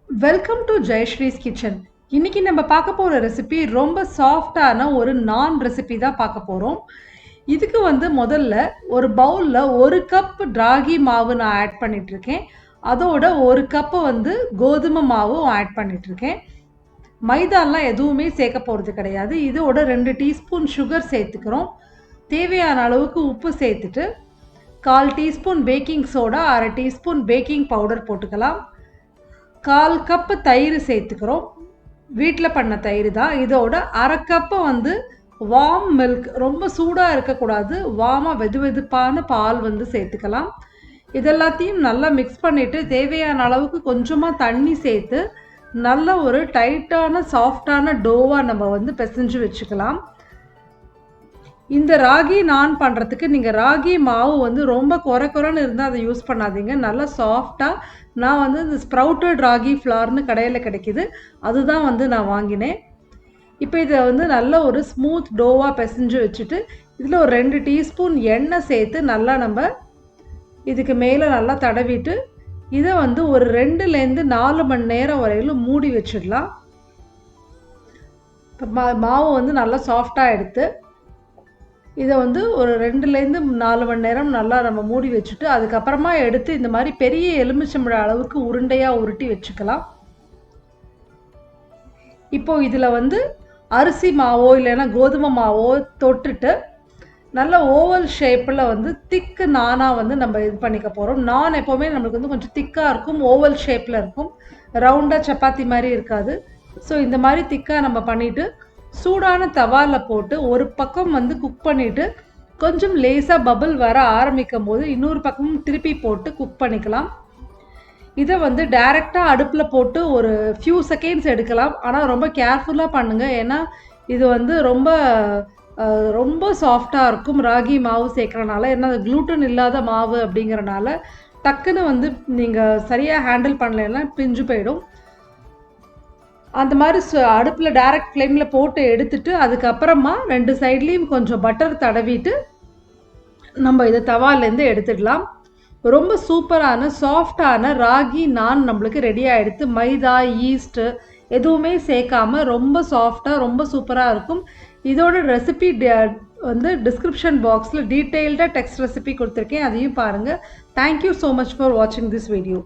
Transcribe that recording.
Welcome to Jayasree's kitchen. இன்னைக்கு நம்ம பார்க்க போகிற ரெசிபி ரொம்ப சாஃப்டான ஒரு நான் ரெசிபி தான் பார்க்க போகிறோம். இதுக்கு முதல்ல ஒரு பவுலில் 1 கப் ராகி மாவு நான் ஆட் பண்ணிகிட்ருக்கேன். அதோட 1 கப்பு கோதுமை மாவும் ஆட் பண்ணிகிட்ருக்கேன். மைதாலாம் எதுவுமே சேர்க்க போகிறது கிடையாது. இதோட 2 டீஸ்பூன் சுகர் சேர்த்துக்கிறோம். தேவையான அளவுக்கு உப்பு சேர்த்துட்டு 1/4 teaspoon baking soda, 1/2 teaspoon baking powder போட்டுக்கலாம். 1/4 கப்பு தயிர் சேர்த்துக்கிறோம். வீட்டில் பண்ண தயிர் தான். இதோட 1/2 கப்பு வார்ம் மில்க், ரொம்ப சூடாக இருக்கக்கூடாது, வார்மாக வெதுவெதுப்பான பால் சேர்த்துக்கலாம். இதெல்லாத்தையும் நல்லா மிக்ஸ் பண்ணிவிட்டு தேவையான அளவுக்கு கொஞ்சமாக தண்ணி சேர்த்து நல்ல ஒரு டைட்டான சாஃப்டான டோவாக நம்ம பிசைஞ்சு வச்சுக்கலாம். இந்த ராகி நான் பண்ணுறதுக்கு நீங்கள் ராகி மாவு ரொம்ப குறைன்னு இருந்தால் அதை யூஸ் பண்ணாதீங்க. நல்லா சாஃப்டாக நான் இந்த ஸ்ப்ரவுட்டட் ராகி ஃப்ளார்னு கடையில் கிடைக்கிது, அதுதான் நான் வாங்கினேன். இப்போ இதை நல்ல ஒரு ஸ்மூத் டோவாக பிசைஞ்சு வச்சுட்டு இதில் ஒரு 2 டீஸ்பூன் எண்ணெய் சேர்த்து நல்லா நம்ம இதுக்கு மேலே நல்லா தடவிட்டு இதை ஒரு 2லேருந்து 4 மணி நேரம் வரையிலும் மூடி வச்சிடலாம். இப்போ மாவு நல்லா சாஃப்டாக எடுத்து இதை ஒரு 2லேருந்து 4 மணி நேரம் நல்லா நம்ம மூடி வச்சுட்டு அதுக்கப்புறமா எடுத்து இந்த மாதிரி பெரிய எலுமிச்சம்பழம் அளவுக்கு உருண்டையாக உருட்டி வச்சுக்கலாம். இப்போது இதில் அரிசி மாவோ இல்லைன்னா கோதுமை மாவோ தொட்டுட்டு நல்ல ஓவல் ஷேப்பில் திக்கு நானாக நம்ம இது பண்ணிக்க போகிறோம். நான் எப்போவுமே நம்மளுக்கு கொஞ்சம் திக்காக இருக்கும், ஓவல் ஷேப்பில் இருக்கும், ரவுண்டாக சப்பாத்தி மாதிரி இருக்காது. ஸோ இந்த மாதிரி திக்காக நம்ம பண்ணிவிட்டு சூடான தவாவில் போட்டு ஒரு பக்கம் குக் பண்ணிவிட்டு கொஞ்சம் லேசாக பபிள் வர ஆரம்பிக்கும் போது இன்னொரு பக்கமும் திருப்பி போட்டு குக் பண்ணிக்கலாம். இதை டைரெக்டாக அடுப்பில் போட்டு ஒரு ஃபியூ செகண்ட்ஸ் எடுக்கலாம். ஆனால் ரொம்ப கேர்ஃபுல்லாக பண்ணுங்கள், ஏன்னா இது ரொம்ப ரொம்ப சாஃப்டாக இருக்கும் ராகி மாவு சேர்க்குறனால. ஏன்னா அது க்ளூட்டன் இல்லாத மாவு அப்படிங்கிறனால டக்குன்னு நீங்கள் சரியாக ஹேண்டில் பண்ணலைன்னா பிஞ்சு போயிடும். அந்த மாதிரி அடுப்பில் டைரக்ட் ஃப்ளேமில் போட்டு எடுத்துட்டு அதுக்கப்புறமா 2 சைட்லேயும் கொஞ்சம் பட்டர் தடவிட்டு நம்ம இதை தவாலேருந்து எடுத்துடலாம். ரொம்ப சூப்பரான சாஃப்டான ராகி நான் நம்மளுக்கு ரெடி ஆகிடுது. மைதா ஈஸ்ட்டு எதுவுமே சேர்க்காம ரொம்ப சாஃப்டாக ரொம்ப சூப்பராக இருக்கும். இதோட ரெசிபி டிஸ்கிரிப்ஷன் பாக்ஸில் டீட்டெயில்டாக டெக்ஸ்ட் ரெசிபி கொடுத்துருக்கேன், அதையும் பாருங்கள். தேங்க்யூ ஸோ மச் ஃபார் வாட்சிங் திஸ் வீடியோ.